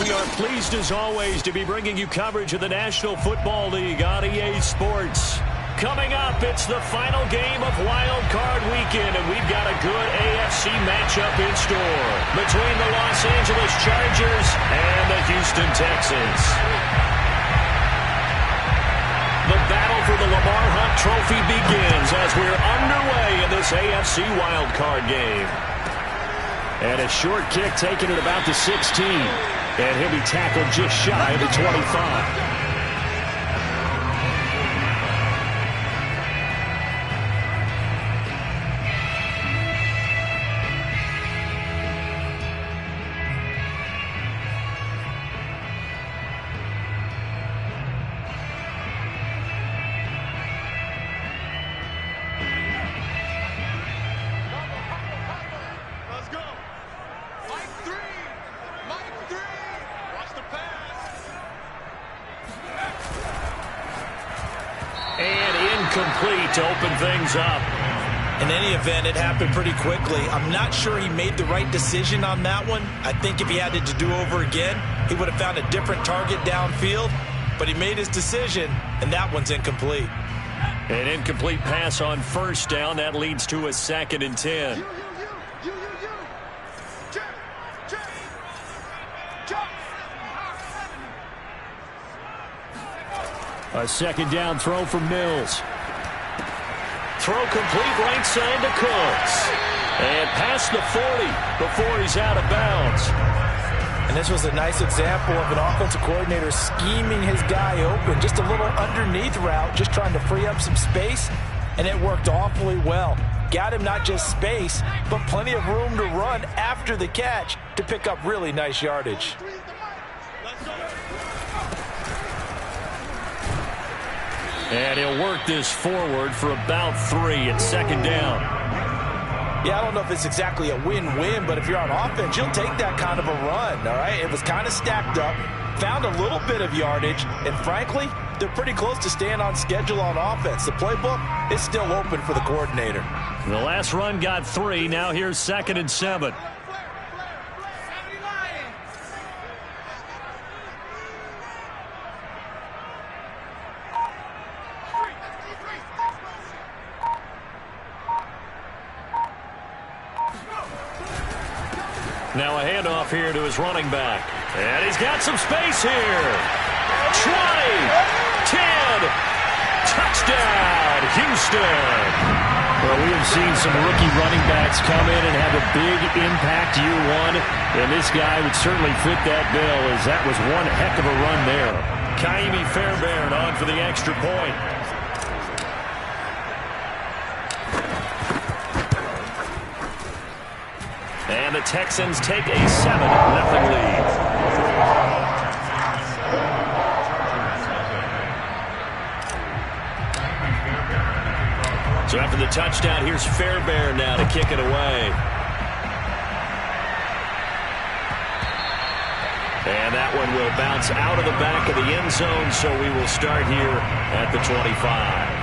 We are pleased, as always, to be bringing you coverage of the National Football League on EA Sports. Coming up, it's the final game of Wild Card Weekend, and we've got a good AFC matchup in store between the Los Angeles Chargers and the Houston Texans. The battle for the Lamar Hunt Trophy begins as we're underway in this AFC Wild Card game. And a short kick taken at about the 16. And he'll be tackled just shy of the 25. Complete to open things up. In any event, it happened pretty quickly. I'm not sure he made the right decision on that one. I think if he had it to do over again, he would have found a different target downfield. But he made his decision, and that one's incomplete. An incomplete pass on first down. That leads to a 2nd and 10. A 2nd down throw from Mills. Throw complete right side to Cooks. And past the 40 before he's out of bounds. And this was a nice example of an offensive coordinator scheming his guy open. Just a little underneath route, just trying to free up some space. and it worked awfully well. Got him not just space, but plenty of room to run after the catch to pick up really nice yardage. And he'll work this forward for about 3 at second down. Yeah, I don't know if it's exactly a win-win, but if you're on offense, you'll take that kind of a run, all right? It was kind of stacked up, found a little bit of yardage, and frankly, they're pretty close to staying on schedule on offense. The playbook is still open for the coordinator. The last run got 3. Now here's 2nd and 7. Now a handoff here to his running back. And he's got some space here. 20, 10, touchdown, Houston. Well, we have seen some rookie running backs come in and have a big impact year one. And this guy would certainly fit that bill, as that was one heck of a run there. Ka'imi Fairbairn on for the extra point. And the Texans take a 7-0 lead. So after the touchdown, here's Fairbairn now to kick it away. And that one will bounce out of the back of the end zone, so we will start here at the 25.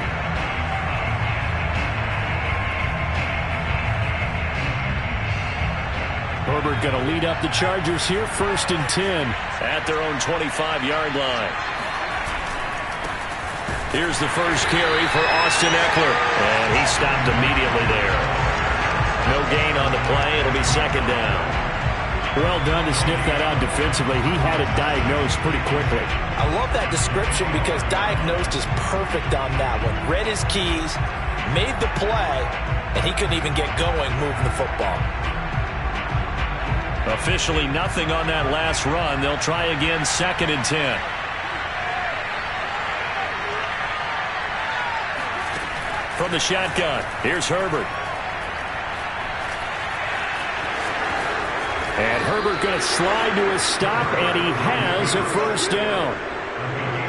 Herbert going to lead up the Chargers here, 1st and 10 at their own 25-yard line. Here's the first carry for Austin Ekeler, and he stopped immediately there. No gain on the play. It'll be 2nd down. Well done to sniff that out defensively. He had it diagnosed pretty quickly. I love that description because diagnosed is perfect on that one. Read his keys, made the play, and he couldn't even get going moving the football. Officially nothing on that last run. They'll try again, 2nd and 10. From the shotgun, here's Herbert. And Herbert going to slide to a stop, and he has a 1st down.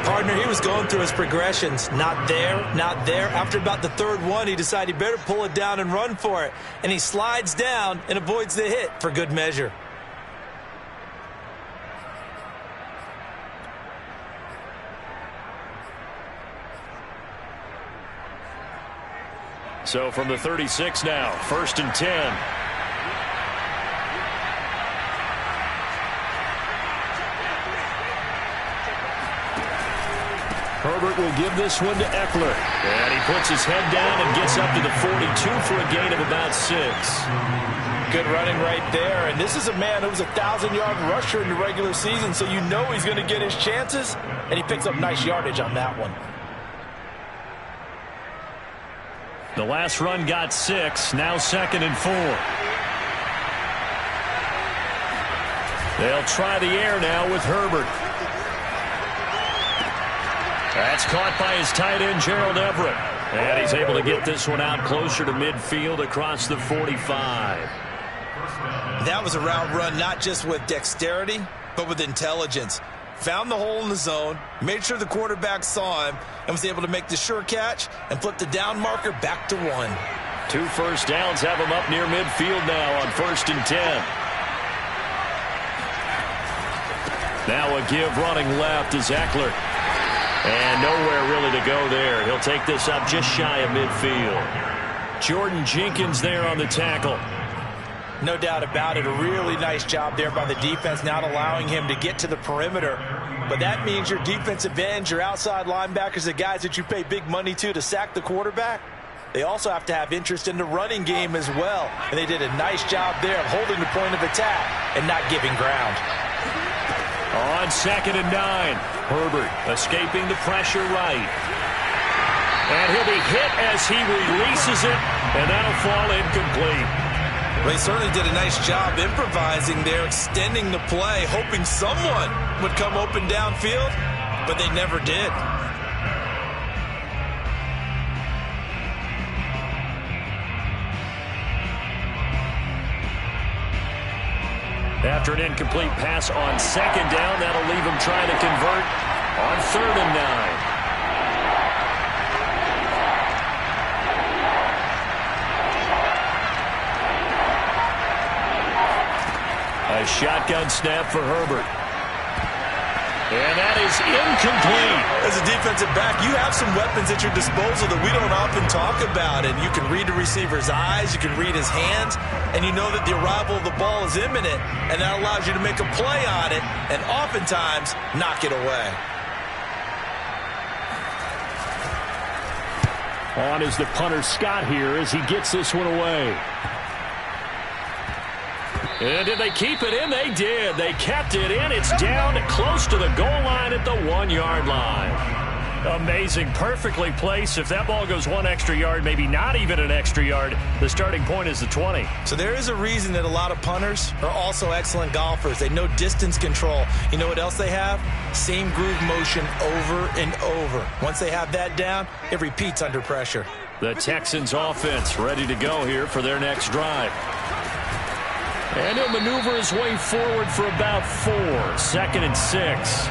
Partner, he was going through his progressions. Not there, not there. After about the 3rd one, he decided he better pull it down and run for it. And he slides down and avoids the hit for good measure. So from the 36 now, 1st and 10. Herbert will give this one to Ekeler. And he puts his head down and gets up to the 42 for a gain of about 6. Good running right there. And this is a man who was a 1,000-yard rusher in the regular season, so you know he's going to get his chances. And he picks up nice yardage on that one. The last run got 6. Now 2nd and 4. They'll try the air now with Herbert. That's caught by his tight end, Gerald Everett. And he's able to get this one out closer to midfield across the 45. That was a route run not just with dexterity, but with intelligence. Found the hole in the zone, made sure the quarterback saw him, and was able to make the sure catch and flip the down marker back to 1. 2 first downs have him up near midfield now on 1st and 10. Now a give running left is Ekeler. And nowhere really to go there. He'll take this up just shy of midfield. Jordan Jenkins there on the tackle. No doubt about it. A really nice job there by the defense, not allowing him to get to the perimeter. But that means your defensive ends, your outside linebackers, the guys that you pay big money to sack the quarterback, they also have to have interest in the running game as well. And they did a nice job there of holding the point of attack and not giving ground. On 2nd and 9, Herbert escaping the pressure right. And he'll be hit as he releases it, and that'll fall incomplete. They certainly did a nice job improvising there, extending the play, hoping someone would come open downfield, but they never did. After an incomplete pass on second down, that'll leave him trying to convert on 3rd and 9. A shotgun snap for Herbert. And that is incomplete. As a defensive back, you have some weapons at your disposal that we don't often talk about. And you can read the receiver's eyes, you can read his hands, and you know that the arrival of the ball is imminent, and that allows you to make a play on it and oftentimes knock it away. On is the punter Scott here as he gets this one away. And did they keep it in? They did. They kept it in. It's down close to the goal line at the 1-yard line. Amazing. Perfectly placed. If that ball goes 1 extra yard, maybe not even an extra yard, the starting point is the 20. So there is a reason that a lot of punters are also excellent golfers. They know distance control. You know what else they have? Same groove motion over and over. Once they have that down, it repeats under pressure. The Texans offense ready to go here for their next drive. And he'll maneuver his way forward for about 4. 2nd and 6.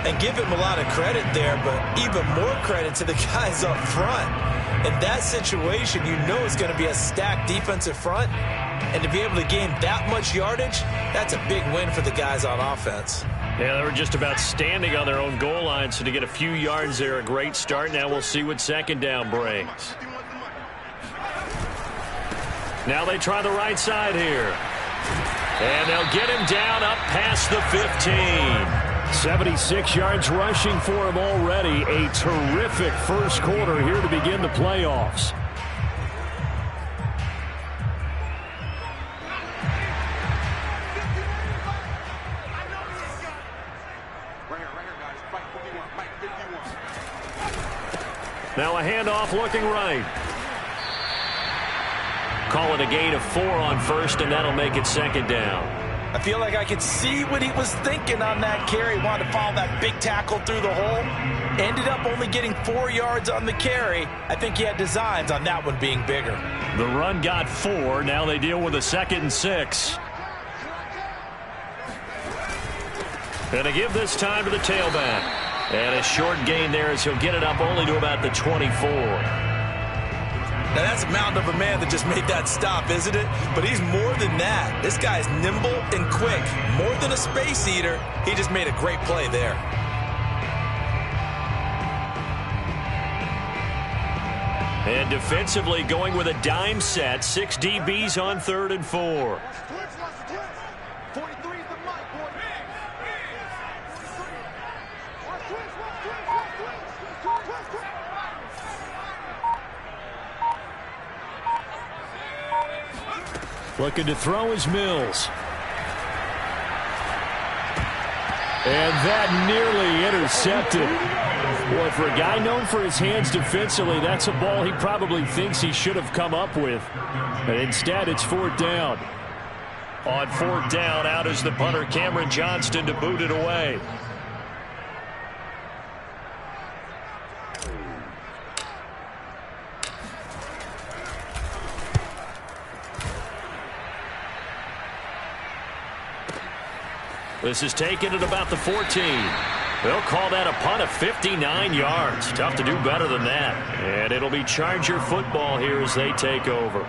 And give him a lot of credit there, but even more credit to the guys up front. In that situation, you know it's going to be a stacked defensive front. And to be able to gain that much yardage, that's a big win for the guys on offense. Yeah, they were just about standing on their own goal line, so to get a few yards there, a great start. Now we'll see what 2nd down brings. Now they try the right side here. And they'll get him down up past the 15. 76 yards rushing for him already. A terrific first quarter here to begin the playoffs. Now a handoff looking right. Call it a gain of 4 on 1st, and that'll make it 2nd down. I feel like I could see what he was thinking on that carry. Wanted to follow that big tackle through the hole. Ended up only getting 4 yards on the carry. I think he had designs on that one being bigger. The run got 4. Now they deal with a 2nd and 6. And to give this time to the tailback. And a short gain there as he'll get it up only to about the 24. Now, that's a mountain of a man that just made that stop, isn't it? But he's more than that. This guy's nimble and quick. More than a space eater, he just made a great play there. And defensively going with a dime set. 6 DBs on 3rd and 4. Looking to throw is Mills. And that nearly intercepted. Boy, for a guy known for his hands defensively, that's a ball he probably thinks he should have come up with. But instead, it's 4th down. On 4th down, out is the punter, Cameron Johnston, to boot it away. This is taken at about the 14. They'll call that a punt of 59 yards. Tough to do better than that. And it'll be Charger football here as they take over.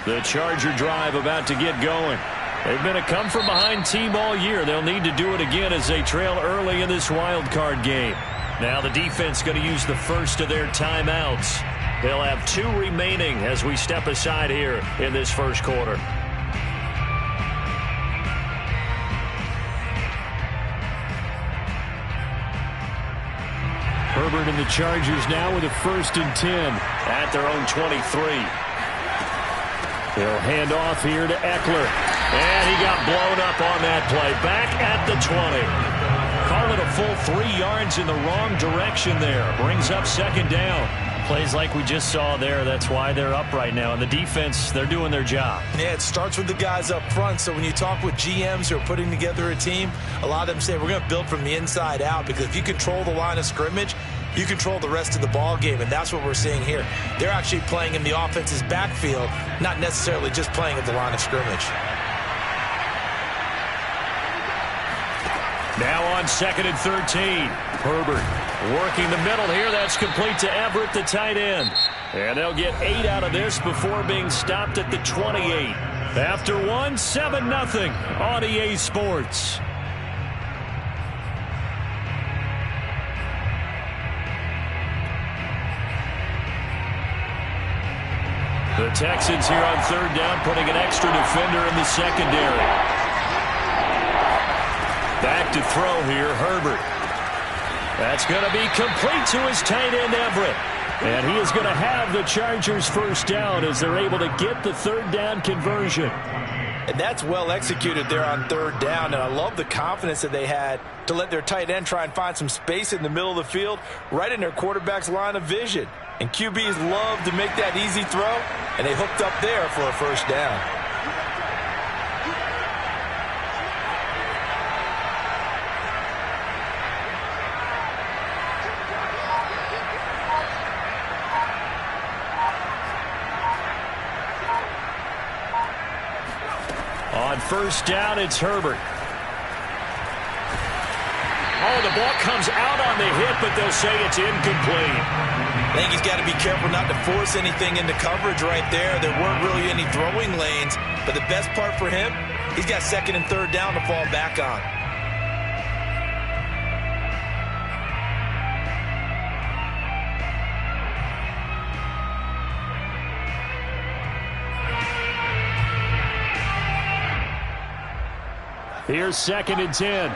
The Charger drive about to get going. They've been a come-from-behind team all year. They'll need to do it again as they trail early in this wild card game. Now the defense going to use the first of their timeouts. They'll have 2 remaining as we step aside here in this first quarter. Herbert and the Chargers now with a 1st and 10 at their own 23. They'll hand off here to Eckler. And he got blown up on that play. Back at the 20. Call it a full 3 yards in the wrong direction there. Brings up 2nd down. Plays like we just saw there. That's why they're up right now. And the defense, they're doing their job. Yeah, it starts with the guys up front. So when you talk with GMs who are putting together a team, a lot of them say we're going to build from the inside out, because if you control the line of scrimmage, you control the rest of the ball game, and that's what we're seeing here. They're actually playing in the offense's backfield, not necessarily just playing at the line of scrimmage. Now on 2nd and 13. Herbert working the middle here. That's complete to Everett, the tight end. And they'll get 8 out of this before being stopped at the 28. After 1, 7-0 on EA Sports. The Texans here on 3rd down, putting an extra defender in the secondary. Back to throw here, Herbert. That's going to be complete to his tight end, Everett. And he is going to have the Chargers first down as they're able to get the 3rd down conversion. And that's well executed there on 3rd down. And I love the confidence that they had to let their tight end try and find some space in the middle of the field, right in their quarterback's line of vision. And QBs love to make that easy throw, and they hooked up there for a first down. On 1st down, it's Herbert. Oh, the ball comes out on the hit, but they'll say it's incomplete. I think he's got to be careful not to force anything into coverage right there. There weren't really any throwing lanes, but the best part for him, he's got 2nd and 3rd down to fall back on. Here's 2nd and 10.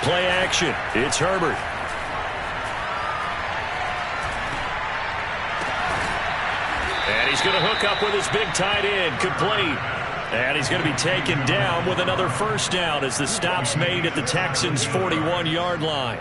Play action. It's Herbert. And he's going to hook up with his big tight end. Complete. And he's going to be taken down with another first down as the stop's made at the Texans' 41-yard line.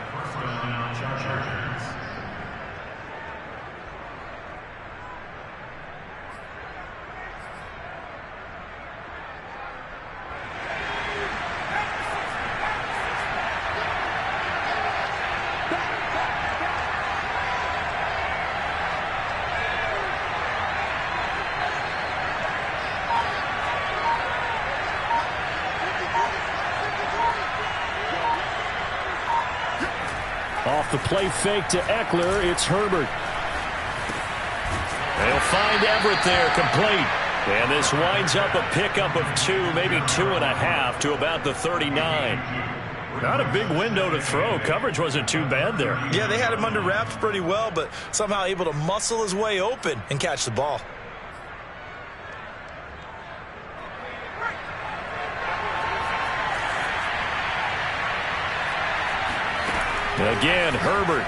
Off the play fake to Eckler, it's Herbert. They'll find Everett there, complete. And this winds up a pickup of 2, maybe 2.5 to about the 39. Not a big window to throw. Coverage wasn't too bad there. Yeah, they had him under wraps pretty well, but somehow able to muscle his way open and catch the ball. Again, Herbert.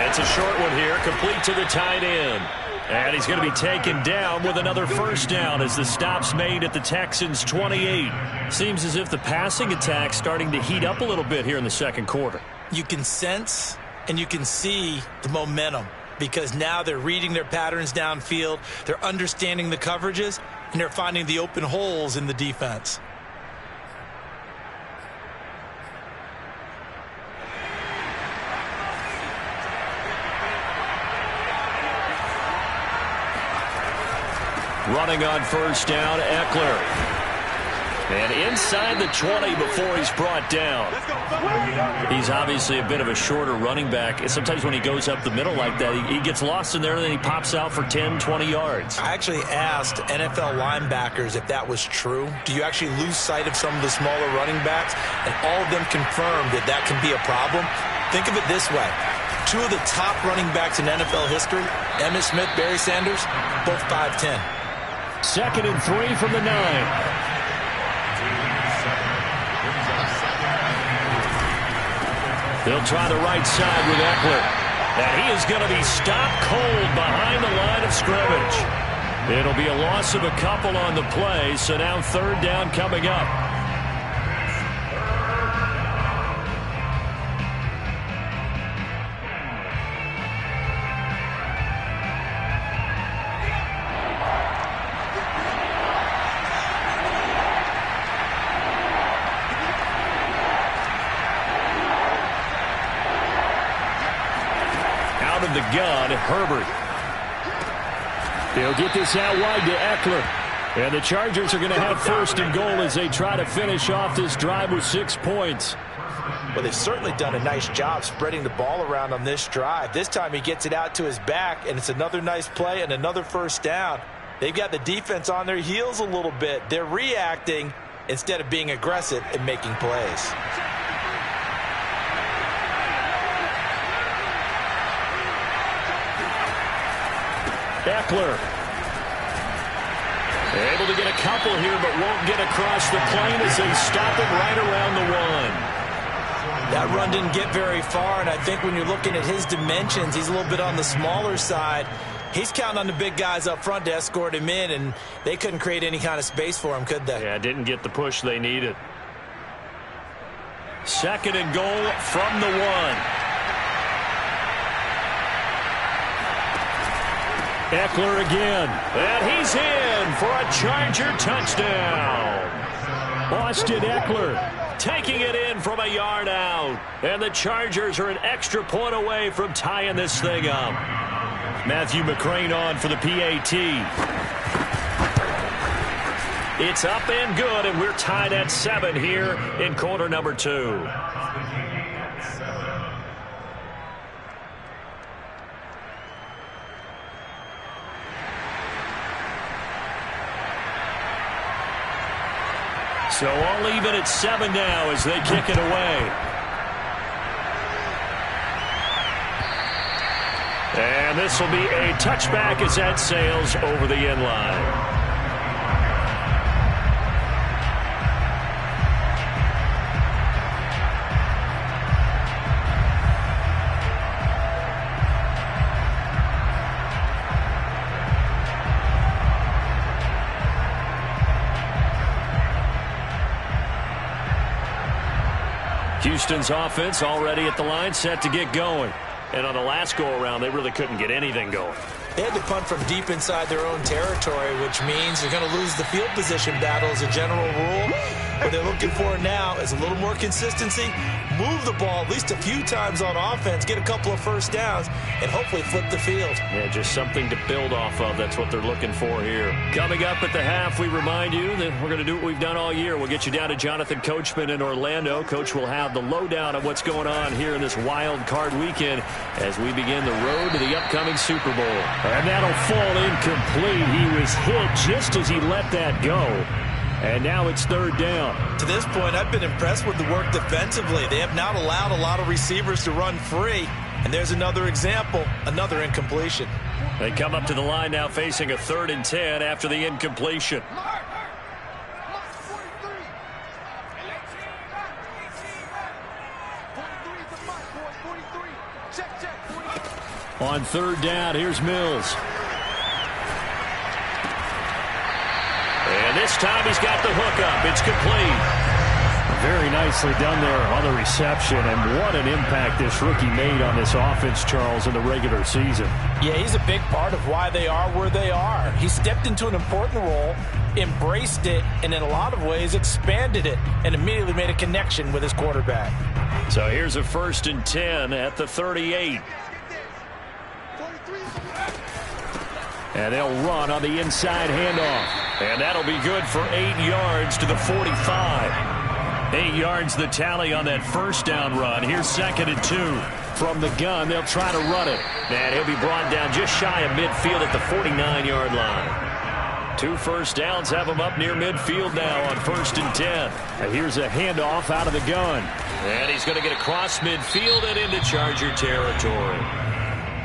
It's a short one here, complete to the tight end. And he's going to be taken down with another first down as the stop's made at the Texans' 28. Seems as if the passing attack's starting to heat up a little bit here in the 2nd quarter. You can sense and you can see the momentum, because now they're reading their patterns downfield, they're understanding the coverages, and they're finding the open holes in the defense. Running on first down, Eckler. And inside the 20 before he's brought down. He's obviously a bit of a shorter running back. And sometimes when he goes up the middle like that, he gets lost in there and then he pops out for 10, 20 yards. I actually asked NFL linebackers if that was true. Do you actually lose sight of some of the smaller running backs? And all of them confirmed that that can be a problem. Think of it this way. 2 of the top running backs in NFL history, Emmitt Smith, Barry Sanders, both 5'10". 2nd and 3 from the 9. They'll try the right side with Eckler. And he is going to be stopped cold behind the line of scrimmage. It'll be a loss of a couple on the play, so now 3rd down coming up. Out of the gun, Herbert. They'll get this out wide to Eckler. And the Chargers are going to have first and goal as they try to finish off this drive with 6 points. Well, they've certainly done a nice job spreading the ball around on this drive. This time he gets it out to his back, and it's another nice play and another first down. They've got the defense on their heels a little bit. They're reacting instead of being aggressive and making plays. Eckler. Able to get a couple here, but won't get across the plane as they stop him right around the 1. That run didn't get very far, and I think when you're looking at his dimensions, he's a little bit on the smaller side. He's counting on the big guys up front to escort him in, and they couldn't create any kind of space for him, could they? Yeah, didn't get the push they needed. Second and goal from the 1. Eckler again, and he's in for a Charger touchdown. Austin Eckler taking it in from a yard out, and the Chargers are an extra point away from tying this thing up. Matthew McCrane on for the PAT. It's up and good, and we're tied at 7 here in quarter number 2. So all even at 7 now as they kick it away. And this will be a touchback as that sails over the end line. Houston's offense already at the line, set to get going. And on the last go-around, they really couldn't get anything going. They had to punt from deep inside their own territory, which means they're going to lose the field position battle as a general rule. What they're looking for now is a little more consistency, move the ball at least a few times on offense, get a couple of first downs, and hopefully flip the field. Yeah, just something to build off of. That's what they're looking for here. Coming up at the half, we remind you that we're going to do what we've done all year. We'll get you down to Jonathan Coachman in Orlando. Coach will have the lowdown of what's going on here in this wild card weekend as we begin the road to the upcoming Super Bowl. And that'll fall incomplete. He was hit just as he let that go. And now it's third down. To this point, I've been impressed with the work defensively. They have not allowed a lot of receivers to run free. And there's another example, another incompletion. They come up to the line now facing a 3rd and 10 after the incompletion. On 3rd down, here's Mills. And this time he's got the hook up. It's complete. Very nicely done there on the reception, and what an impact this rookie made on this offense, Charles, in the regular season. Yeah, he's a big part of why they are where they are. He stepped into an important role, embraced it, and in a lot of ways expanded it, and immediately made a connection with his quarterback. So here's a 1st and 10 at the 38. And they'll run on the inside handoff. And that'll be good for 8 yards to the 45. 8 yards the tally on that first down run. Here's 2nd and 2. From the gun, they'll try to run it. And he'll be brought down just shy of midfield at the 49-yard line. 2 first downs have him up near midfield now on 1st and 10. And here's a handoff out of the gun. And he's going to get across midfield and into Charger territory.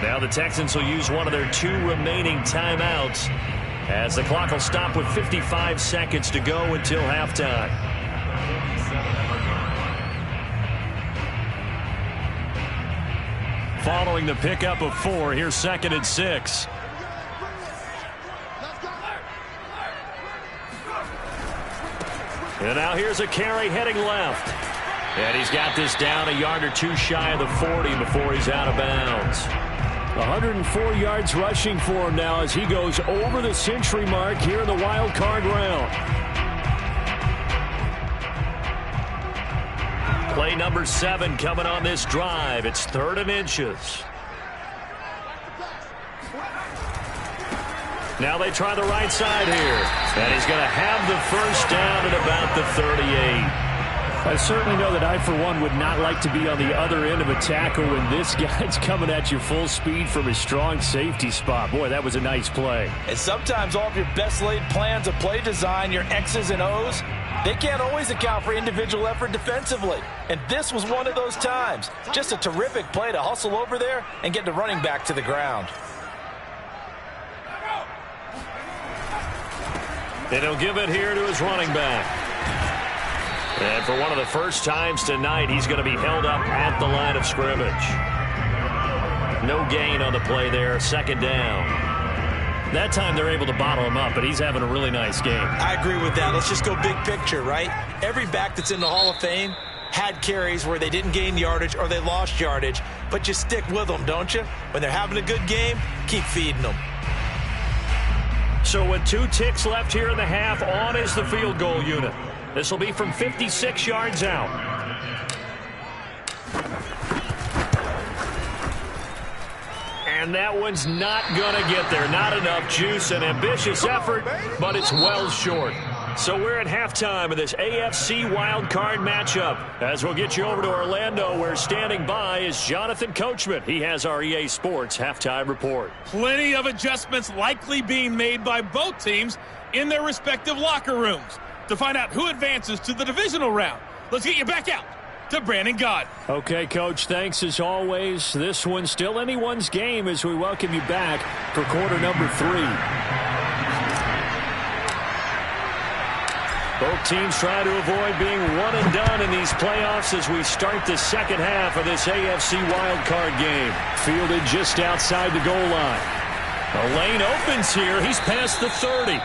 Now the Texans will use one of their 2 remaining timeouts as the clock will stop with 55 seconds to go until halftime. Following the pickup of 4, here's 2nd and 6. And now here's a carry heading left. And he's got this down a yard or 2 shy of the 40 before he's out of bounds. 104 yards rushing for him now as he goes over the century mark here in the wild card round. Play number 7 coming on this drive. It's 3rd and inches. Now they try the right side here. And he's going to have the first down at about the 38. I certainly know that I, for one, would not like to be on the other end of a tackle when this guy's coming at you full speed from his strong safety spot. Boy, that was a nice play. And sometimes all of your best laid plans of play design, your X's and O's, they can't always account for individual effort defensively. And this was one of those times. Just a terrific play to hustle over there and get the running back to the ground. And he'll give it here to his running back. And for one of the first times tonight, he's going to be held up at the line of scrimmage. No gain on the play there, second down. That time they're able to bottle him up, but he's having a really nice game. I agree with that. Let's just go big picture, right? Every back that's in the Hall of Fame had carries where they didn't gain yardage or they lost yardage, but you stick with them, don't you? When they're having a good game, keep feeding them. So with 2 ticks left here in the half, on is the field goal unit. This will be from 56 yards out. And that one's not going to get there. Not enough juice. An ambitious effort, but it's well short. So we're at halftime of this AFC wildcard matchup. As we'll get you over to Orlando, where standing by is Jonathan Coachman. He has our EA Sports halftime report. Plenty of adjustments likely being made by both teams in their respective locker rooms. To find out who advances to the divisional round, let's get you back out to Brandon Gaudin. Okay, Coach, thanks as always. This one's still anyone's game as we welcome you back for quarter number 3. Both teams try to avoid being one and done in these playoffs as we start the second half of this AFC wildcard game. Fielded just outside the goal line. The lane opens here. He's past the 30.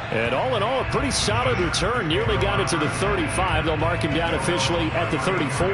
And all in all, a pretty solid return. Nearly got it to the 35. They'll mark him down officially at the 34.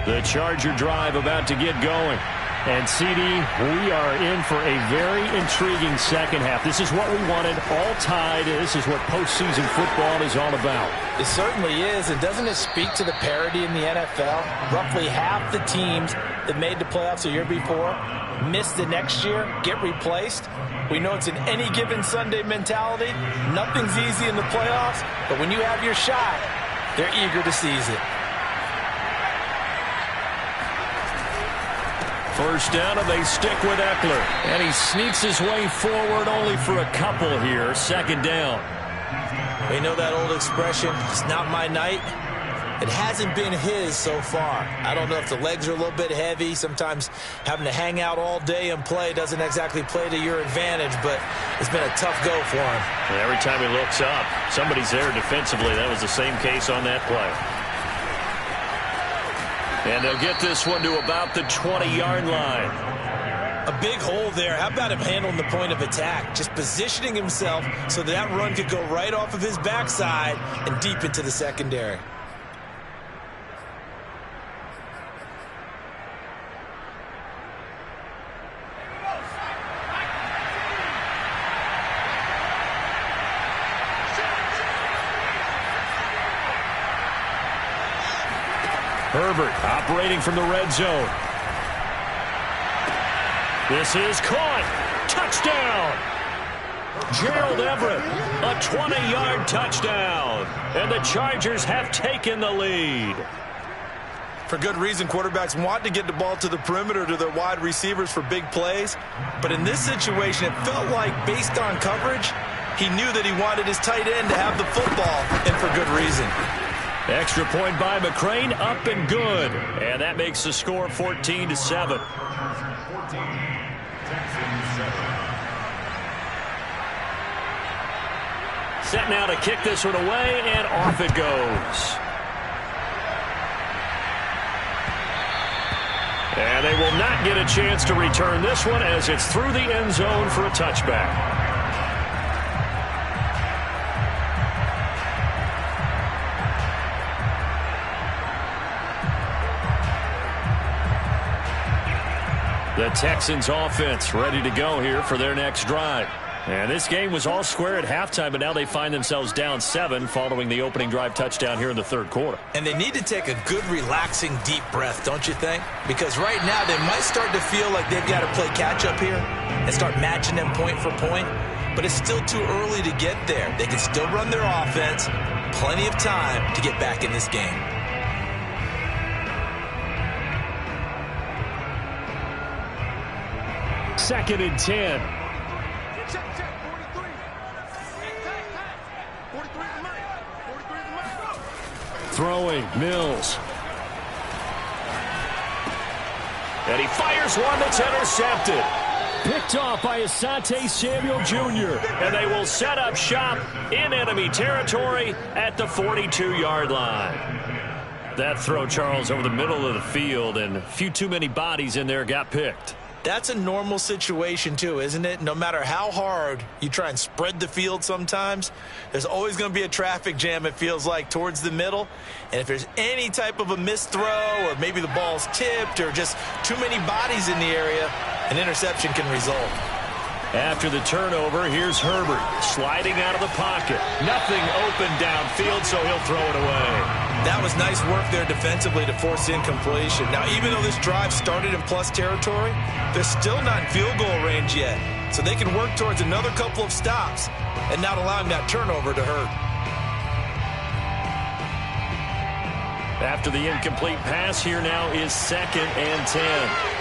The Charger drive about to get going. And, CD, we are in for a very intriguing second half. This is what we wanted, all tied. This is what postseason football is all about. It certainly is. And doesn't it speak to the parity in the NFL? Roughly half the teams that made the playoffs a year before miss the next year, get replaced. We know it's an any given Sunday mentality. Nothing's easy in the playoffs, but when you have your shot, they're eager to seize it. First down, and they stick with Eckler. And he sneaks his way forward only for a couple here. Second down. We know that old expression, it's not my night. It hasn't been his so far. I don't know if the legs are a little bit heavy. Sometimes having to hang out all day and play doesn't exactly play to your advantage, but it's been a tough go for him. And every time he looks up, somebody's there defensively. That was the same case on that play. And they'll get this one to about the 20-yard line. A big hole there. How about him handling the point of attack? Just positioning himself so that run could go right off of his backside and deep into the secondary. Herbert operating from the red zone. This is caught. Touchdown. Gerald Everett, a 20-yard touchdown. And the Chargers have taken the lead. For good reason, quarterbacks want to get the ball to the perimeter to their wide receivers for big plays. But in this situation, it felt like based on coverage, he knew that he wanted his tight end to have the football, and for good reason. Extra point by McCrane, up and good. And that makes the score 14-7. Set now to kick this one away, and off it goes. And they will not get a chance to return this one as it's through the end zone for a touchback. The Texans offense ready to go here for their next drive. And this game was all square at halftime, but now they find themselves down 7 following the opening drive touchdown here in the third quarter. And they need to take a good, relaxing, deep breath, don't you think? Because right now they might start to feel like they've got to play catch-up here and start matching them point for point. But it's still too early to get there. They can still run their offense. Plenty of time to get back in this game. Second and 10. Throwing, Mills. And he fires one that's intercepted. Picked off by Asante Samuel Jr. And they will set up shop in enemy territory at the 42-yard line. That throw, Charles, over the middle of the field, and a few too many bodies in there got picked. That's a normal situation, too, isn't it? No matter how hard you try and spread the field sometimes, there's always going to be a traffic jam, it feels like, towards the middle. And if there's any type of a missed throw or maybe the ball's tipped or just too many bodies in the area, an interception can result. After the turnover, here's Herbert sliding out of the pocket. Nothing open downfield, so he'll throw it away. That was nice work there defensively to force incompletion. Now, even though this drive started in plus territory, they're still not in field goal range yet. So they can work towards another couple of stops and not allowing that turnover to hurt. After the incomplete pass, here now is 2nd and 10.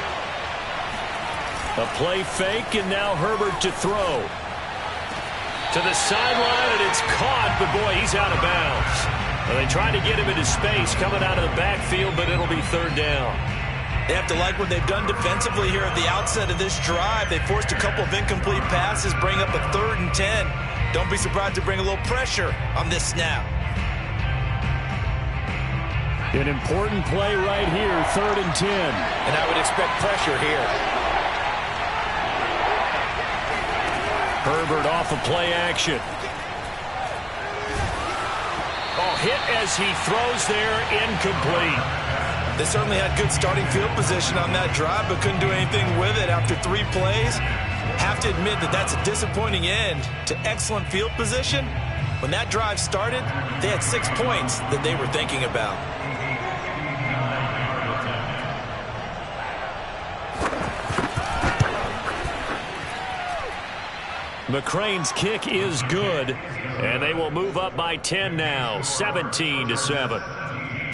A play fake, and now Herbert to throw. To the sideline, and it's caught, but boy, he's out of bounds. Well, they tried to get him into space coming out of the backfield, but it'll be 3rd down. They have to like what they've done defensively here at the outset of this drive. They forced a couple of incomplete passes, bring up a 3rd and 10. Don't be surprised to bring a little pressure on this snap. An important play right here, 3rd and 10. And I would expect pressure here. Herbert off of play action. Oh, hit as he throws there, incomplete. They certainly had good starting field position on that drive, but couldn't do anything with it after 3 plays. Have to admit that that's a disappointing end to excellent field position. When that drive started, they had 6 points that they were thinking about. McCrane's kick is good, and they will move up by 10 now, 17-7.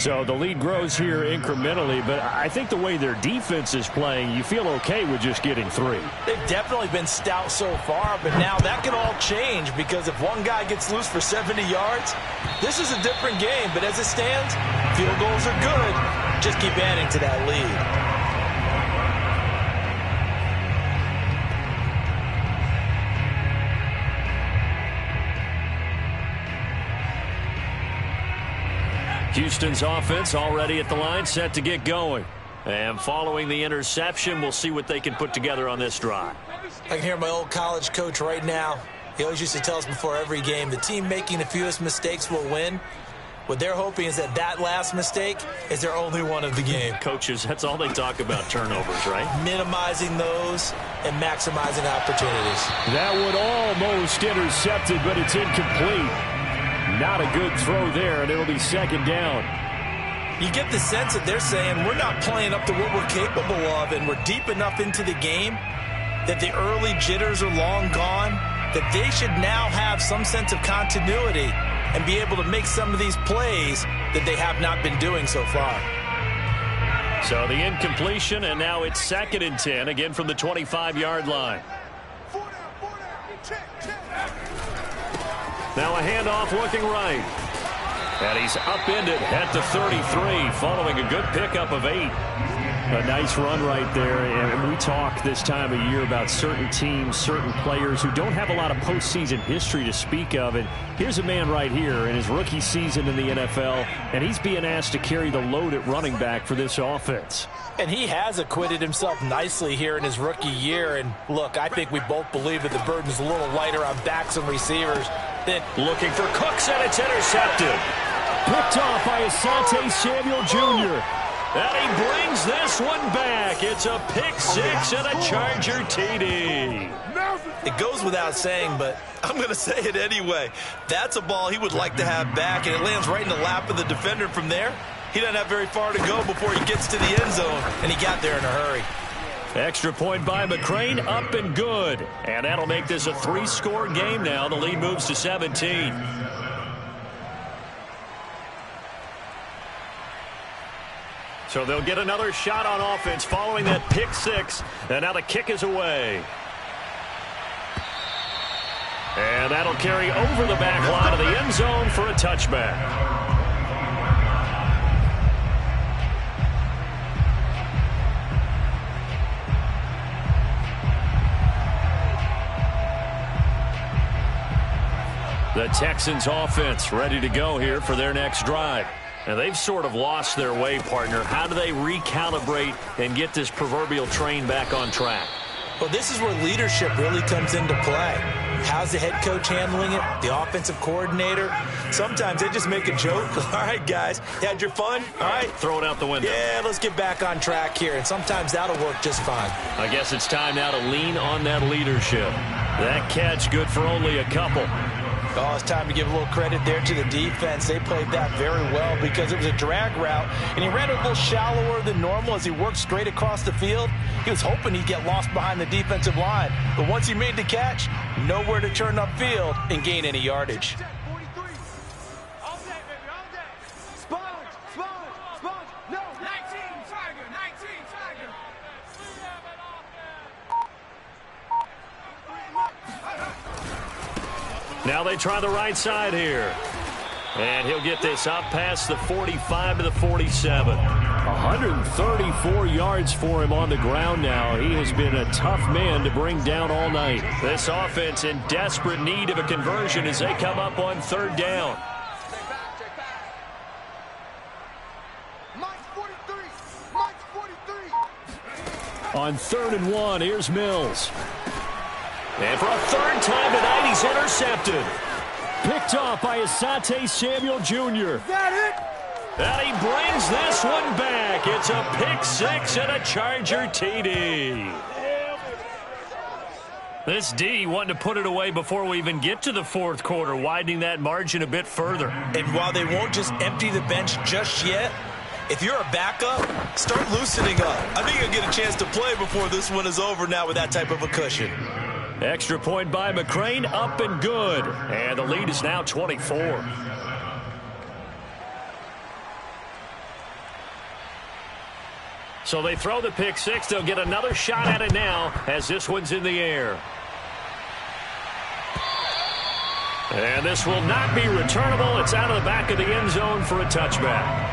So the lead grows here incrementally, but I think the way their defense is playing, you feel okay with just getting 3. They've definitely been stout so far, but now that can all change because if one guy gets loose for 70 yards, this is a different game. But as it stands, field goals are good. Just keep adding to that lead. Houston's offense already at the line, set to get going. And following the interception, we'll see what they can put together on this drive. I can hear my old college coach right now. He always used to tell us before every game, the team making the fewest mistakes will win. What they're hoping is that last mistake is their only one of the game. Coaches, that's all they talk about, turnovers, right? Minimizing those and maximizing opportunities. That one almost intercepted, but it's incomplete. Not a good throw there, and it'll be 2nd down. You get the sense that they're saying we're not playing up to what we're capable of, and we're deep enough into the game that the early jitters are long gone, that they should now have some sense of continuity and be able to make some of these plays that they have not been doing so far. So the incompletion, and now it's 2nd and 10, again from the 25-yard line. Now a handoff looking right. And he's upended at the 33 following a good pickup of 8. A nice run right there. And we talk this time of year about certain teams, certain players who don't have a lot of postseason history to speak of. And here's a man right here in his rookie season in the NFL, and he's being asked to carry the load at running back for this offense. And he has acquitted himself nicely here in his rookie year. And look, I think we both believe that the burden's a little lighter on backs and receivers. Then looking for Cooks, and it's intercepted. Picked off by Asante Samuel Jr. And he brings this one back. It's a pick six and a Charger TD. It goes without saying, but I'm going to say it anyway. That's a ball he would like to have back, and it lands right in the lap of the defender from there. He doesn't have very far to go before he gets to the end zone, and he got there in a hurry. Extra point by McCrane, up and good. And that'll make this a 3-score game now. The lead moves to 17. So they'll get another shot on offense following that pick six. And now the kick is away. And that'll carry over the back line of the end zone for a touchback. The Texans offense ready to go here for their next drive. And they've sort of lost their way, partner. How do they recalibrate and get this proverbial train back on track? Well, this is where leadership really comes into play. How's the head coach handling it? The offensive coordinator? Sometimes they just make a joke. All right, guys, you had your fun? All right. Throw it out the window. Yeah, let's get back on track here. And sometimes that'll work just fine. I guess it's time now to lean on that leadership. That catch good for only a couple. Oh, it's time to give a little credit there to the defense. They played that very well because it was a drag route, and he ran it a little shallower than normal as he worked straight across the field. He was hoping he'd get lost behind the defensive line, but once he made the catch, nowhere to turn upfield and gain any yardage. Now they try the right side here. And he'll get this up past the 45 to the 47. 134 yards for him on the ground now. He has been a tough man to bring down all night. This offense in desperate need of a conversion as they come up on third down. On 3rd and 1, here's Mills. And for a third time tonight, he's intercepted. Picked off by Asante Samuel Jr. Is that it? And he brings this one back. It's a pick six and a Charger TD. This D wanting to put it away before we even get to the fourth quarter, widening that margin a bit further. And while they won't just empty the bench just yet, if you're a backup, start loosening up. I think you'll get a chance to play before this one is over now with that type of a cushion. Extra point by McCrane, up and good. And the lead is now 24. So they throw the pick six. They'll get another shot at it now as this one's in the air. And this will not be returnable. It's out of the back of the end zone for a touchback.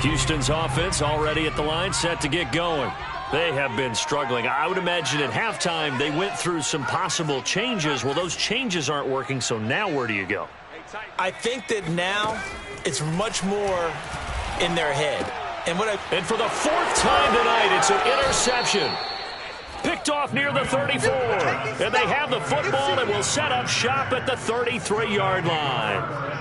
Houston's offense already at the line, set to get going. They have been struggling. I would imagine at halftime they went through some possible changes. Well, those changes aren't working, so now where do you go? I think that now it's much more in their head. And for the fourth time tonight, it's an interception. Picked off near the 34. And they have the football and will set up shop at the 33-yard line.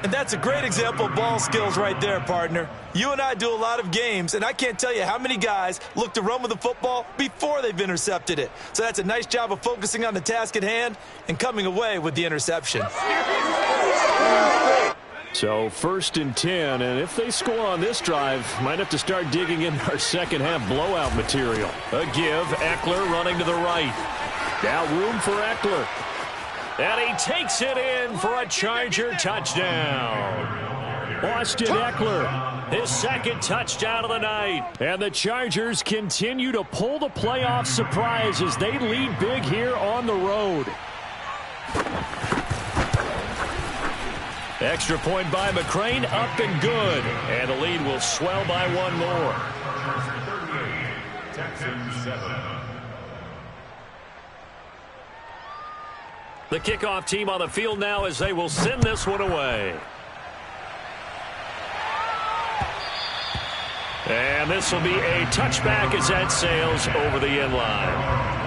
And that's a great example of ball skills right there, partner. You and I do a lot of games, and I can't tell you how many guys look to run with the football before they've intercepted it. So that's a nice job of focusing on the task at hand and coming away with the interception. So 1st and 10, and if they score on this drive, might have to start digging in our second half blowout material. A give, Eckler running to the right. Now room for Eckler. And he takes it in for a Charger touchdown. Austin Eckler, his second touchdown of the night. And the Chargers continue to pull the playoff surprise as they lead big here on the road. Extra point by McCrane, up and good. And the lead will swell by one more. Texans 7. The kickoff team on the field now as they will send this one away. And this will be a touchback as that sails over the end line.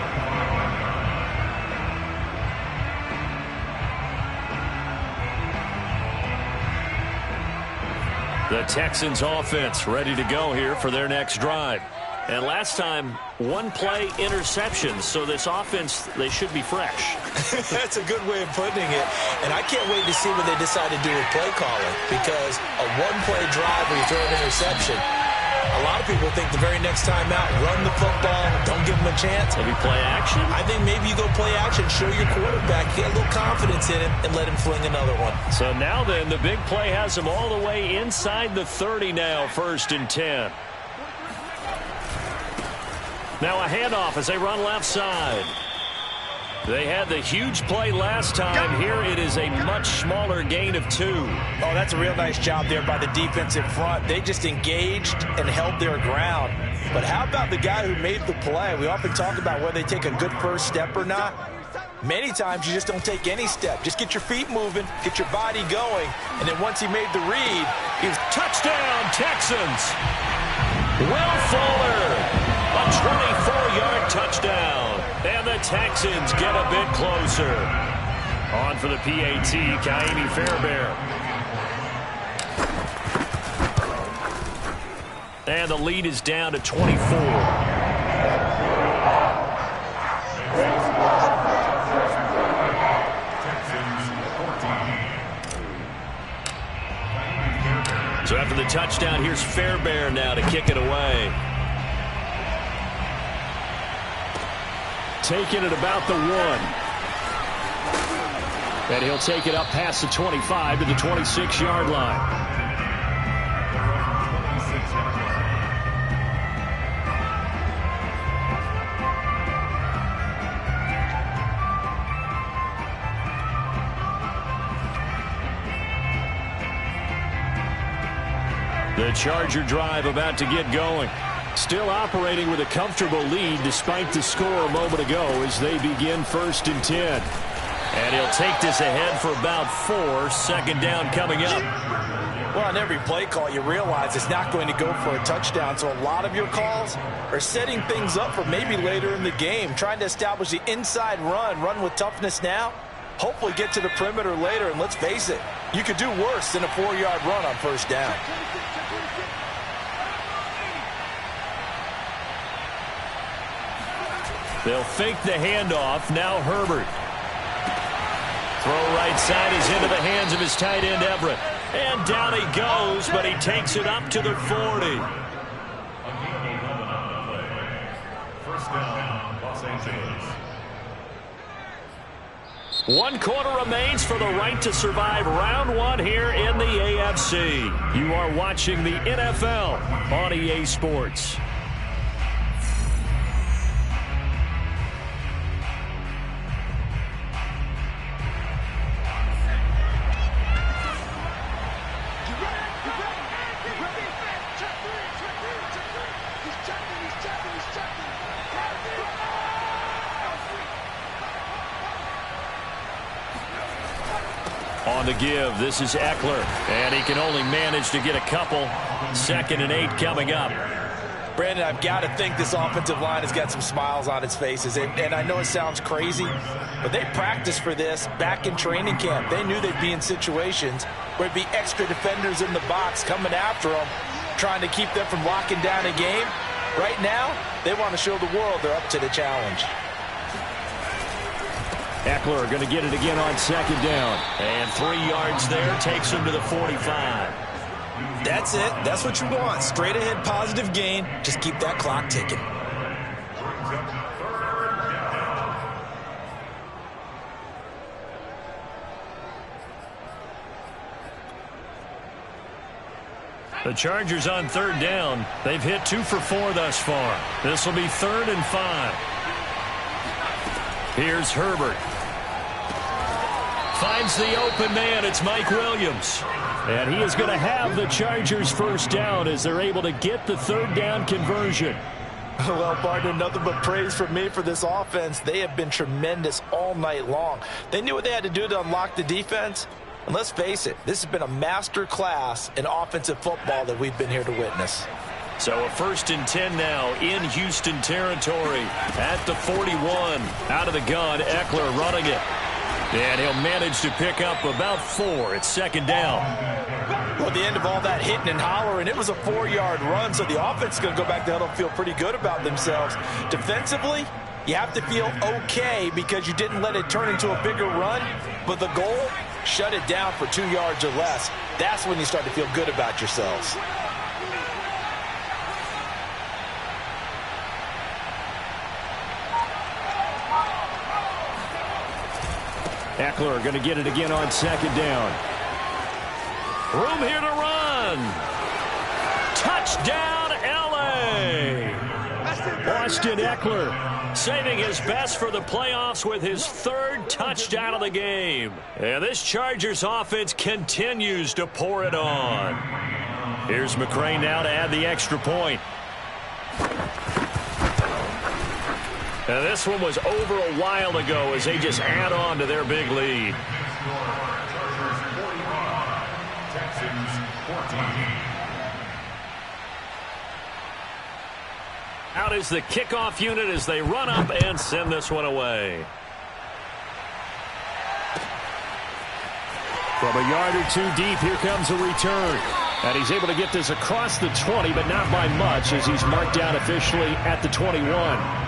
The Texans offense ready to go here for their next drive. And last time, one-play interceptions. So this offense, they should be fresh. That's a good way of putting it. And I can't wait to see what they decide to do with play calling. Because a one-play drive where you throw an interception, a lot of people think the very next time out, run the football, don't give them a chance. Maybe play action? I think maybe you go play action, show your quarterback, get a little confidence in him, and let him fling another one. So now then, the big play has him all the way inside the 30 now, 1st and 10. Now a handoff as they run left side. They had the huge play last time. Here it is a much smaller gain of 2. Oh, that's a real nice job there by the defense in front. They just engaged and held their ground. But how about the guy who made the play? We often talk about whether they take a good first step or not. Many times you just don't take any step. Just get your feet moving, get your body going, and then once he made the read, he's touchdown, Texans. Will Fuller. A 24-yard touchdown. And the Texans get a bit closer. On for the PAT, Ka'imi Fairbairn. And the lead is down to 24. So after the touchdown, here's Fairbairn now to kick it away. Taking it about the 1. And he'll take it up past the 25 to the 26-yard line. The Charger drive about to get going. Still operating with a comfortable lead despite the score a moment ago as they begin 1st and 10. And he'll take this ahead for about 4. 2nd down coming up. Well, on every play call, you realize it's not going to go for a touchdown. So a lot of your calls are setting things up for maybe later in the game, trying to establish the inside run with toughness now. Hopefully get to the perimeter later. And let's face it, you could do worse than a 4-yard run on 1st down. They'll fake the handoff. Now Herbert. Throw right side is into the hands of his tight end, Everett. And down he goes, but he takes it up to the 40. 1st down, Los Angeles. 1 quarter remains for the right to survive round 1 here in the AFC. You are watching the NFL on EA Sports. On the give, this is Eckler, and he can only manage to get a couple. 2nd and 8 coming up. Brandon, I've got to think this offensive line has got some smiles on its faces. And I know it sounds crazy, but they practiced for this back in training camp. They knew they'd be in situations where there'd be extra defenders in the box coming after them, trying to keep them from locking down a game. Right now, they want to show the world they're up to the challenge. Eckler going to get it again on 2nd down. And 3 yards there takes him to the 45. That's it. That's what you want. Straight ahead positive gain. Just keep that clock ticking. The Chargers on 3rd down. They've hit 2 for 4 thus far. This will be 3rd and 5. Here's Herbert. Finds the open man. It's Mike Williams. And he is going to have the Chargers 1st down as they're able to get the 3rd down conversion. Well, partner, nothing but praise from me for this offense. They have been tremendous all night long. They knew what they had to do to unlock the defense. And let's face it, this has been a master class in offensive football that we've been here to witness. So a 1st and 10 now in Houston territory at the 41. Out of the gun, Eckler running it. And he'll manage to pick up about 4. It's 2nd down. Well, at the end of all that hitting and hollering, it was a 4-yard run, so the offense is going to go back to huddle and feel pretty good about themselves. Defensively, you have to feel okay because you didn't let it turn into a bigger run, but the goal, shut it down for 2 yards or less. That's when you start to feel good about yourselves. Eckler going to get it again on second down. Room here to run. Touchdown, L.A. Austin Eckler saving his best for the playoffs with his 3rd touchdown of the game. And this Chargers offense continues to pour it on. Here's McCray now to add the extra point. Now this one was over a while ago as they just add on to their big lead. Out is the kickoff unit as they run up and send this one away. From a yard or two deep, here comes a return. And he's able to get this across the 20, but not by much as he's marked down officially at the 21.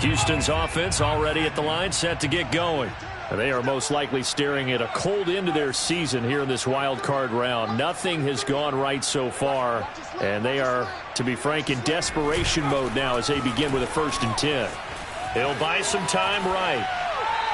Houston's offense already at the line, set to get going. They are most likely staring at a cold end to their season here in this wild card round. Nothing has gone right so far, and they are, to be frank, in desperation mode now as they begin with a 1st and 10. He'll buy some time right.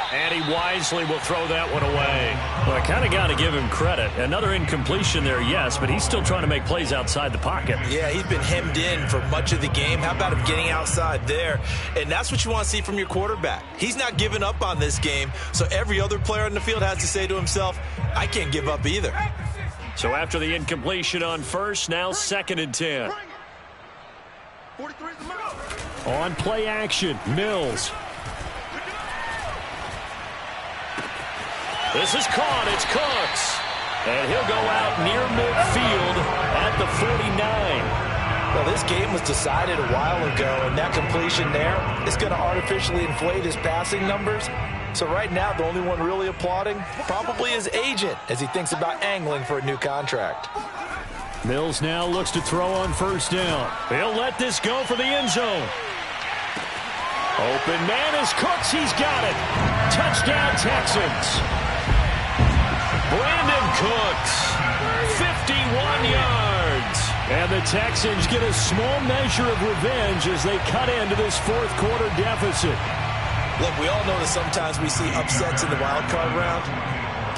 And he wisely will throw that one away. Well, I kind of got to give him credit. Another incompletion there, yes, but he's still trying to make plays outside the pocket. Yeah, he's been hemmed in for much of the game. How about him getting outside there? And that's what you want to see from your quarterback. He's not giving up on this game, so every other player on the field has to say to himself, I can't give up either. So after the incompletion on 1st, now 2nd and 10. On play action, Mills. This is caught. It's Cooks. And he'll go out near midfield at the 49. Well, this game was decided a while ago, and that completion there is going to artificially inflate his passing numbers. So right now, the only one really applauding probably his agent as he thinks about angling for a new contract. Mills now looks to throw on 1st down. He'll let this go for the end zone. Open man is Cooks. He's got it. Touchdown, Texans. Brandon Cooks, 51 yards. And the Texans get a small measure of revenge as they cut into this 4th quarter deficit. Look, we all know that sometimes we see upsets in the wild card round,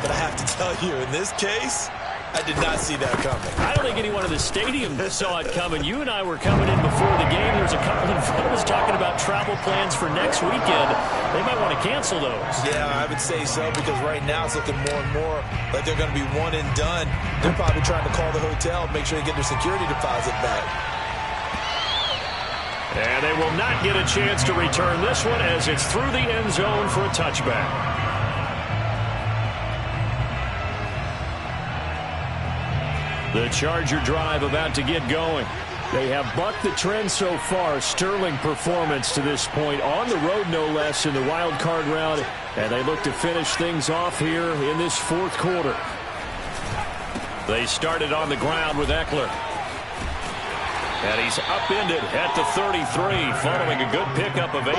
but I have to tell you, in this case, I did not see that coming. I don't think anyone in the stadium saw it coming. You and I were coming in before the game. There's a couple in front of us talking about travel plans for next weekend. They might want to cancel those. Yeah, I would say so, because right now it's looking more and more like they're going to be one and done. They're probably trying to call the hotel and make sure they get their security deposit back. And they will not get a chance to return this one as it's through the end zone for a touchback. The Charger drive about to get going. They have bucked the trend so far. Sterling performance to this point. On the road, no less, in the wild card round. And they look to finish things off here in this 4th quarter. They started on the ground with Eckler. And he's upended at the 33, following a good pickup of 8.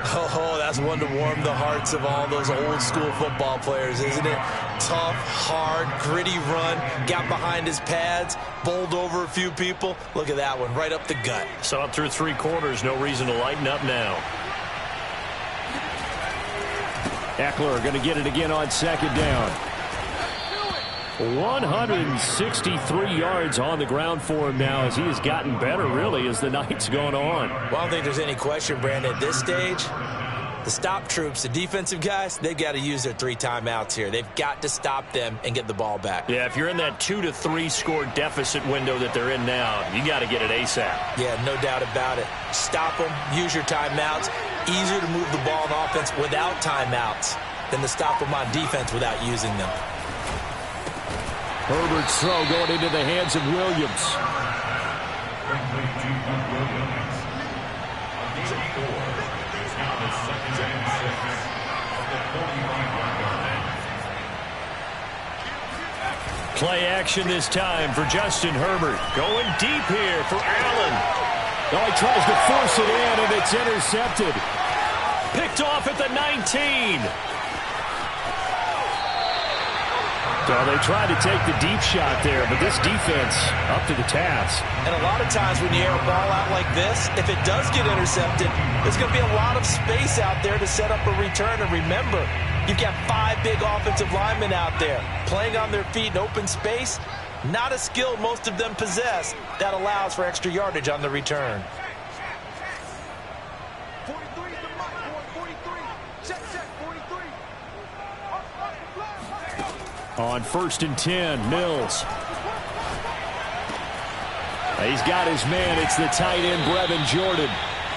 Oh, that's one to warm the hearts of all those old school football players, isn't it? Tough, hard, gritty run, got behind his pads, bowled over a few people. Look at that one, right up the gut. So up through 3 quarters, no reason to lighten up now. Eckler going to get it again on 2nd down. 163 yards on the ground for him now as he has gotten better, really, as the night's gone on. Well, I don't think there's any question, Brandon, at this stage, the stop troops, the defensive guys, they've got to use their 3 timeouts here. They've got to stop them and get the ball back. Yeah, if you're in that 2 to 3 score deficit window that they're in now, you got to get it ASAP. Yeah, no doubt about it. Stop them, use your timeouts. Easier to move the ball on offense without timeouts than to stop them on defense without using them. Herbert's throw going into the hands of Williams. Complete to Williams. Gain of 4. It's now the 2nd and 6 of the 45-yard line. Play action this time for Justin Herbert. Going deep here for Allen. Oh, he tries to force it in, and it's intercepted. Picked off at the 19. So they tried to take the deep shot there, but this defense up to the task. And a lot of times when you air a ball out like this, if it does get intercepted, there's going to be a lot of space out there to set up a return. And remember, you've got 5 big offensive linemen out there playing on their feet in open space. Not a skill most of them possess that allows for extra yardage on the return. On 1st and 10, Mills. He's got his man. It's the tight end, Brevin Jordan.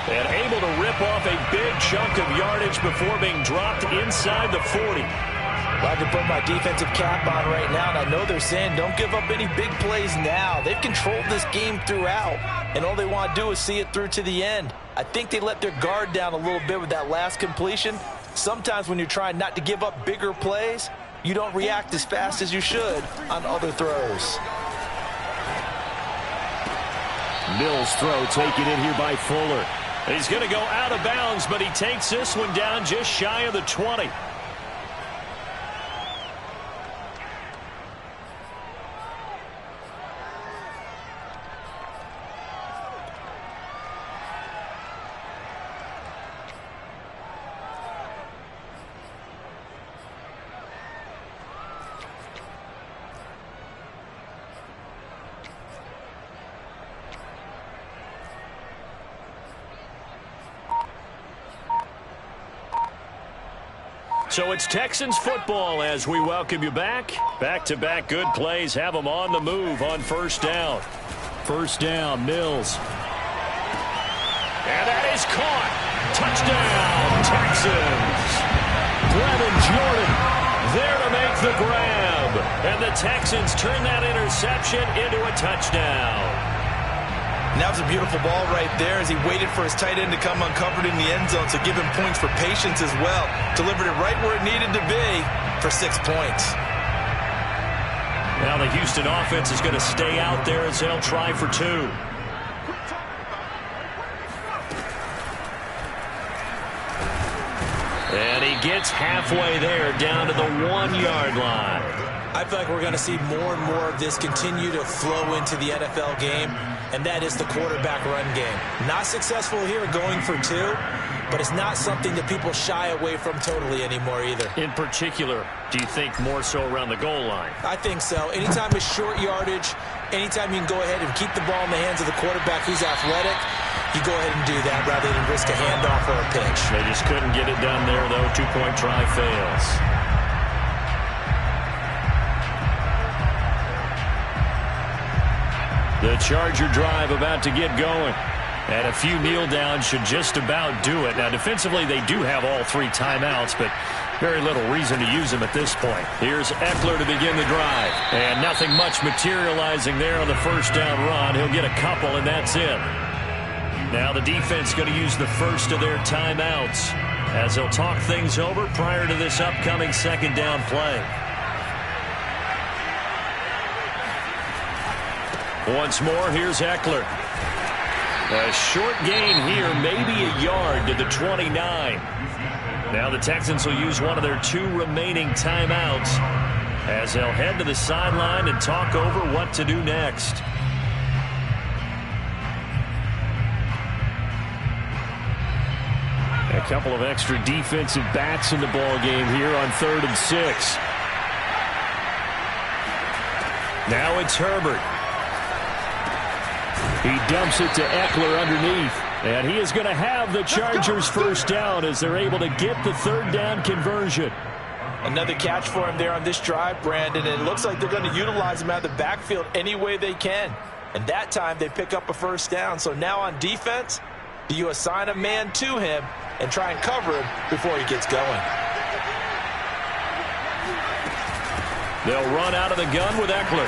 And able to rip off a big chunk of yardage before being dropped inside the 40. I can put my defensive cap on right now, and I know they're saying don't give up any big plays now. They've controlled this game throughout, and all they want to do is see it through to the end. I think they let their guard down a little bit with that last completion. Sometimes when you're trying not to give up bigger plays, you don't react as fast as you should on other throws. Mills' throw taken in here by Fuller. He's going to go out of bounds, but he takes this one down just shy of the 20. So it's Texans football as we welcome you back. Back-to-back good plays have them on the move on 1st down. 1st down, Mills. And that is caught. Touchdown, Texans. Brevin Jordan there to make the grab. And the Texans turn that interception into a touchdown. And that was a beautiful ball right there as he waited for his tight end to come uncovered in the end zone, so give him points for patience as well. Delivered it right where it needed to be for 6 points. Now the Houston offense is going to stay out there as they'll try for 2. And he gets halfway there down to the 1-yard line. I feel like we're going to see more and more of this continue to flow into the NFL game, and that is the quarterback run game. Not successful here going for 2, but it's not something that people shy away from totally anymore either. In particular, do you think more so around the goal line? I think so. Anytime it's short yardage, anytime you can go ahead and keep the ball in the hands of the quarterback who's athletic, you go ahead and do that rather than risk a handoff or a pitch. They just couldn't get it done there, though. 2-point try fails. The Charger drive about to get going. And a few kneel downs should just about do it. Now, defensively, they do have all 3 timeouts, but very little reason to use them at this point. Here's Eckler to begin the drive. And nothing much materializing there on the 1st down run. He'll get a couple, and that's it. Now the defense going to use the first of their timeouts as they'll talk things over prior to this upcoming 2nd down play. Once more, here's Eckler. A short gain here, maybe a yard to the 29. Now the Texans will use one of their 2 remaining timeouts as they'll head to the sideline and talk over what to do next. A couple of extra defensive backs in the ball game here on 3rd and 6. Now it's Herbert. He dumps it to Eckler underneath. And he is going to have the Chargers' 1st down as they're able to get the 3rd down conversion. Another catch for him there on this drive, Brandon. And it looks like they're going to utilize him out of the backfield any way they can. And that time they pick up a 1st down. So now on defense, do you assign a man to him and try and cover him before he gets going? They'll run out of the gun with Eckler.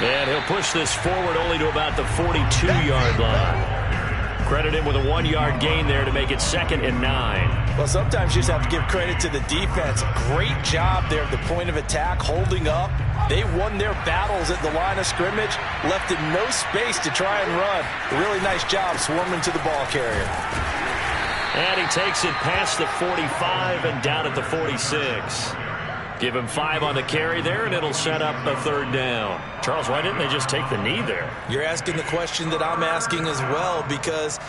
And he'll push this forward only to about the 42-yard line. Credit him with a 1-yard gain there to make it 2nd and 9. Well, sometimes you just have to give credit to the defense. Great job there at the point of attack, holding up. They won their battles at the line of scrimmage, left him no space to try and run. A really nice job swarming to the ball carrier. And he takes it past the 45 and down at the 46. Give him 5 on the carry there, and it'll set up a 3rd down. Charles, why didn't they just take the knee there? You're asking the question that I'm asking as well, because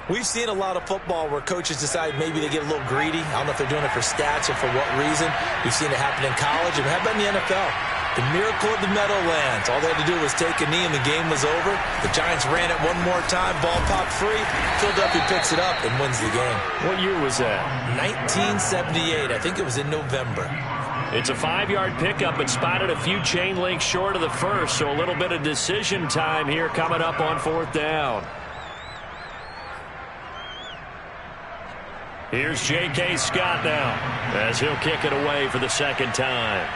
we've seen a lot of football where coaches decide maybe they get a little greedy. I don't know if they're doing it for stats or for what reason. We've seen it happen in college, and how about in the NFL? The miracle of the Meadowlands. All they had to do was take a knee, and the game was over. The Giants ran it one more time. Ball popped free. Philadelphia picks it up and wins the game. What year was that? 1978. I think it was in November. It's a 5-yard pickup, but spotted a few chain links short of the first, so a little bit of decision time here coming up on 4th down. Here's J.K. Scott now as he'll kick it away for the 2nd time.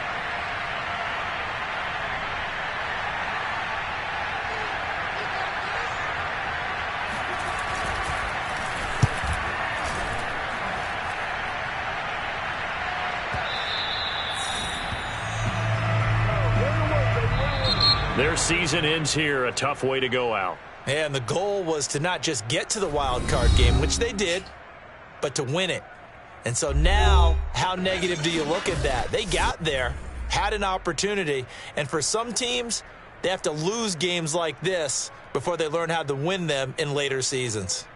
Their season ends here. A tough way to go out. And the goal was to not just get to the wild card game, which they did, but to win it. And so now, how negative do you look at that? They got there, had an opportunity, and for some teams, they have to lose games like this before they learn how to win them in later seasons.